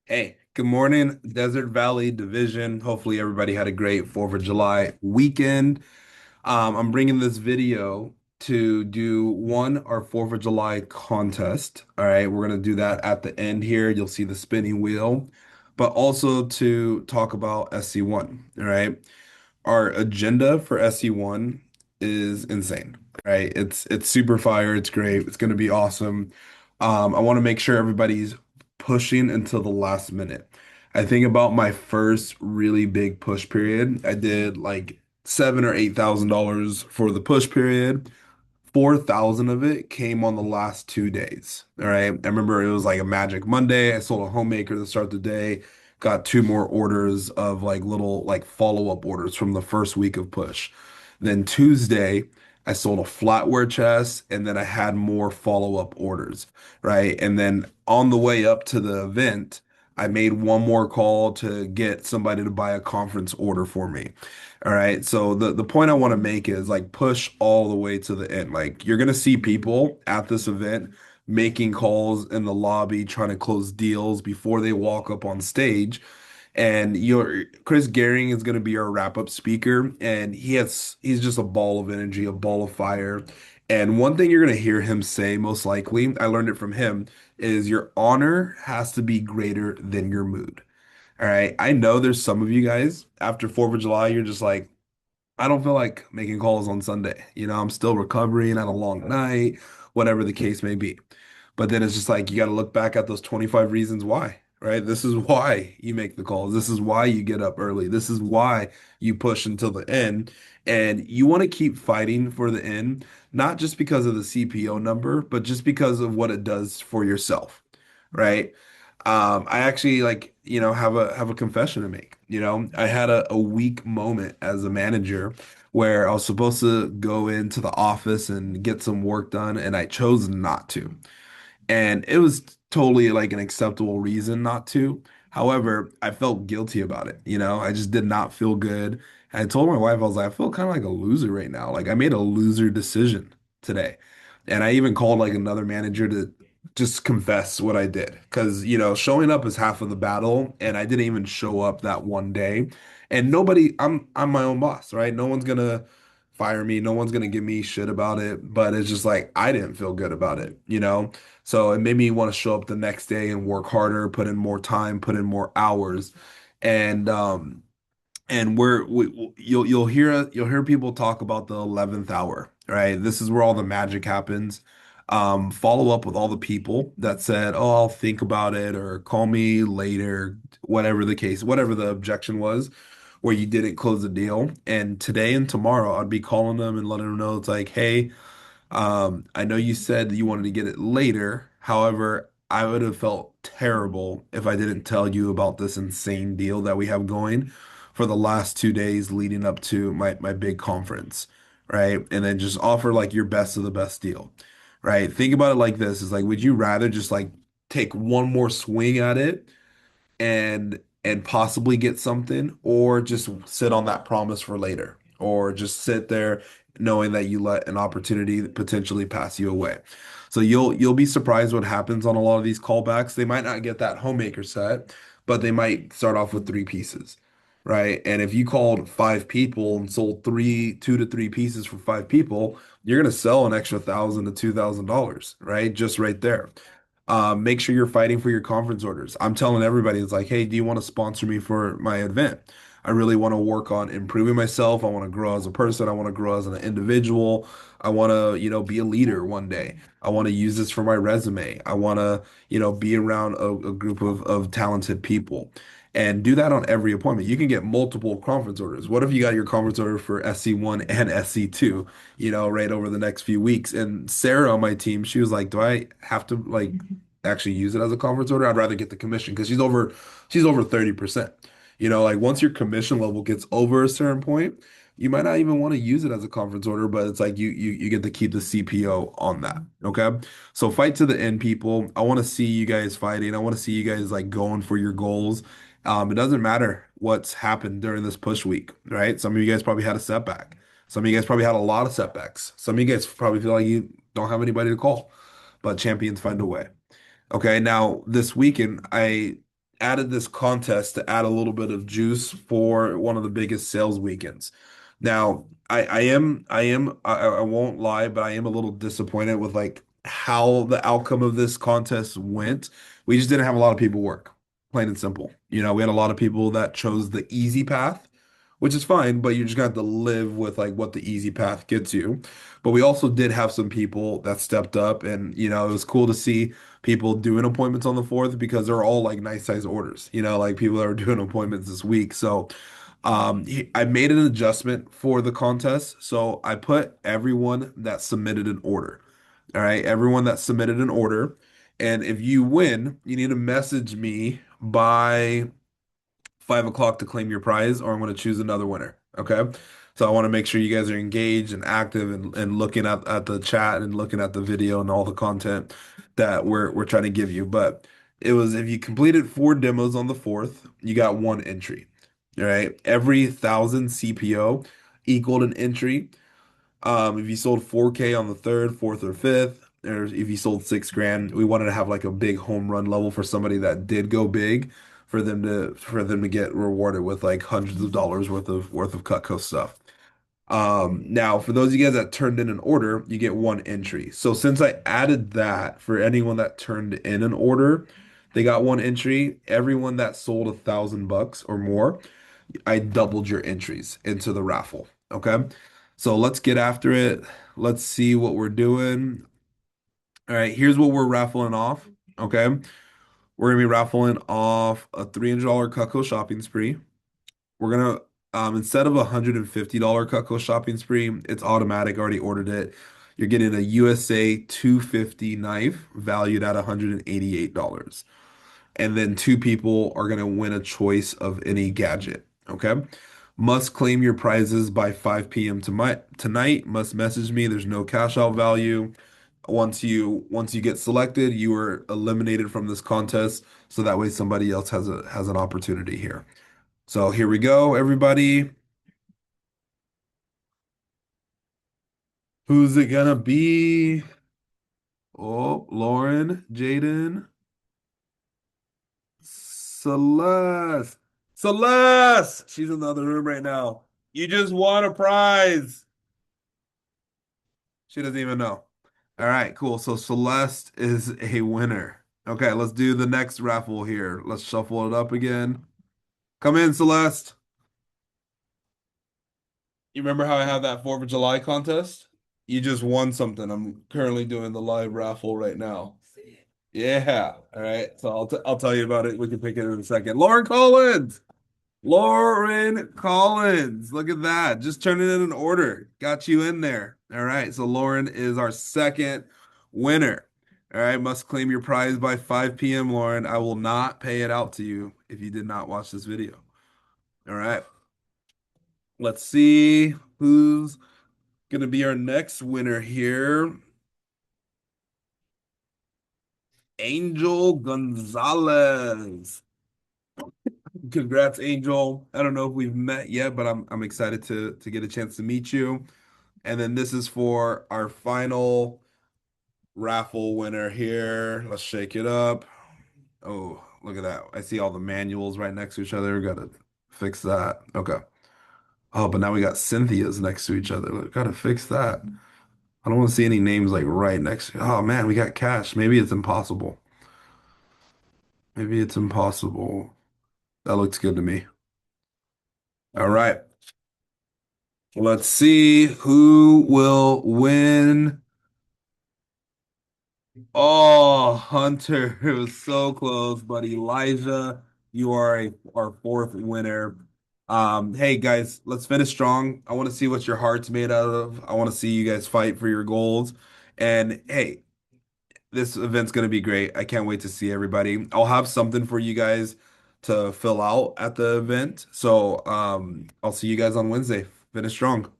Hey, good morning, Desert Valley Division. Hopefully, everybody had a great 4th of July weekend. I'm bringing this video to do our 4th of July contest. All right, we're going to do that at the end here. You'll see the spinning wheel, but also to talk about SC1. All right, our agenda for SC1 is insane. Right, it's super fire. It's great. It's going to be awesome. I want to make sure everybody's pushing until the last minute. I think about my first really big push period. I did like $7,000 or $8,000 for the push period. 4,000 of it came on the last 2 days. All right. I remember it was like a Magic Monday. I sold a homemaker to start the day, got two more orders of like little like follow-up orders from the first week of push. Then Tuesday, I sold a flatware chest and then I had more follow-up orders. Right. And then on the way up to the event, I made one more call to get somebody to buy a conference order for me. All right. So the point I want to make is like push all the way to the end. Like you're gonna see people at this event making calls in the lobby trying to close deals before they walk up on stage. And your Chris Gehring is gonna be our wrap-up speaker, and he's just a ball of energy, a ball of fire. And one thing you're gonna hear him say most likely, I learned it from him, is your honor has to be greater than your mood. All right. I know there's some of you guys after 4th of July, you're just like, I don't feel like making calls on Sunday. I'm still recovering at a long night, whatever the case may be. But then it's just like you got to look back at those 25 reasons why, right? This is why you make the calls. This is why you get up early. This is why you push until the end. And you want to keep fighting for the end, not just because of the CPO number, but just because of what it does for yourself, right? I actually have a confession to make. I had a weak moment as a manager where I was supposed to go into the office and get some work done, and I chose not to. And it was totally like an acceptable reason not to. However, I felt guilty about it. I just did not feel good. And I told my wife, I was like, I feel kind of like a loser right now. Like I made a loser decision today. And I even called like another manager to just confess what I did. Because, showing up is half of the battle. And I didn't even show up that one day. And I'm my own boss, right? No one's gonna fire me. No one's gonna give me shit about it. But it's just like I didn't feel good about it. So it made me want to show up the next day and work harder, put in more time, put in more hours. And you'll hear people talk about the 11th hour, right? This is where all the magic happens. Follow up with all the people that said, "Oh, I'll think about it," or "Call me later," whatever the case, whatever the objection was, where you didn't close the deal. And today and tomorrow, I'd be calling them and letting them know it's like, "Hey, I know you said that you wanted to get it later. However, I would have felt terrible if I didn't tell you about this insane deal that we have going for the last 2 days leading up to my big conference, right? And then just offer like your best of the best deal, right? Think about it like this: is like, would you rather just like take one more swing at it and possibly get something, or just sit on that promise for later, or just sit there knowing that you let an opportunity potentially pass you away. So you'll be surprised what happens on a lot of these callbacks. They might not get that homemaker set, but they might start off with three pieces, right? And if you called five people and sold two to three pieces for five people, you're gonna sell an extra $1,000 to $2,000, right? Just right there. Make sure you're fighting for your conference orders. I'm telling everybody, it's like, hey, do you want to sponsor me for my event? I really want to work on improving myself. I want to grow as a person. I want to grow as an individual. I want to, be a leader one day. I want to use this for my resume. I want to, be around a group of talented people and do that on every appointment. You can get multiple conference orders. What if you got your conference order for SC1 and SC2, right over the next few weeks? And Sarah on my team, she was like, do I have to like actually use it as a conference order? I'd rather get the commission because she's over 30%. Like once your commission level gets over a certain point, you might not even want to use it as a conference order, but it's like you get to keep the CPO on that. Okay. So fight to the end, people. I want to see you guys fighting. I want to see you guys like going for your goals. It doesn't matter what's happened during this push week, right? Some of you guys probably had a setback. Some of you guys probably had a lot of setbacks. Some of you guys probably feel like you don't have anybody to call, but champions find a way. Okay, now this weekend, I added this contest to add a little bit of juice for one of the biggest sales weekends. Now, I won't lie, but I am a little disappointed with like how the outcome of this contest went. We just didn't have a lot of people work, plain and simple. We had a lot of people that chose the easy path, which is fine, but you just got to live with like what the easy path gets you. But we also did have some people that stepped up, and it was cool to see people doing appointments on the 4th because they're all like nice size orders, like people that are doing appointments this week. So I made an adjustment for the contest. So I put everyone that submitted an order. All right, everyone that submitted an order. And if you win, you need to message me by 5 o'clock to claim your prize, or I'm going to choose another winner. Okay. So I want to make sure you guys are engaged and active and looking at the chat and looking at the video and all the content that we're trying to give you. But it was if you completed 4 demos on the 4th, you got one entry. All right. Every 1,000 CPO equaled an entry. If you sold 4K on the 3rd, 4th, or 5th, or if you sold 6 grand, we wanted to have like a big home run level for somebody that did go big, for them to get rewarded with like hundreds of dollars worth of Cutco stuff. Now for those of you guys that turned in an order, you get one entry. So since I added that for anyone that turned in an order, they got one entry. Everyone that sold $1,000 or more, I doubled your entries into the raffle. Okay. So let's get after it. Let's see what we're doing. All right, here's what we're raffling off. Okay. We're gonna be raffling off a $300 Cutco shopping spree. We're gonna instead of a $150 Cutco shopping spree, it's automatic, already ordered it. You're getting a USA 250 knife valued at $188. And then two people are gonna win a choice of any gadget. Okay. Must claim your prizes by 5 p.m. tonight. Must message me. There's no cash out value. Once you get selected, you are eliminated from this contest, so that way somebody else has an opportunity here. So here we go, everybody. Who's it gonna be? Oh, Lauren, Jaden, Celeste. Celeste! She's in the other room right now. You just won a prize. She doesn't even know. All right, cool. So Celeste is a winner. Okay, let's do the next raffle here. Let's shuffle it up again. Come in, Celeste. You remember how I had that 4th of July contest? You just won something. I'm currently doing the live raffle right now. Yeah. All right. So I'll tell you about it. We can pick it in a second. Lauren Collins. Lauren Collins. Look at that. Just turning in an order. Got you in there. All right. So Lauren is our second winner. All right. Must claim your prize by 5 p.m., Lauren. I will not pay it out to you if you did not watch this video. All right. Let's see who's going to be our next winner here. Angel Gonzalez. Congrats, Angel. I don't know if we've met yet, but I'm excited to get a chance to meet you. And then this is for our final raffle winner here. Let's shake it up. Oh, look at that. I see all the manuals right next to each other. Gotta fix that. Okay. Oh, but now we got Cynthia's next to each other. Gotta fix that. I don't want to see any names like right next to. Oh man, we got cash. Maybe it's impossible. Maybe it's impossible. That looks good to me. All right. Let's see who will win. Oh, Hunter, it was so close, but Elijah, you are our fourth winner. Hey guys, let's finish strong. I want to see what your heart's made out of. I want to see you guys fight for your goals. And hey, this event's gonna be great. I can't wait to see everybody. I'll have something for you guys to fill out at the event. So I'll see you guys on Wednesday. Finish strong.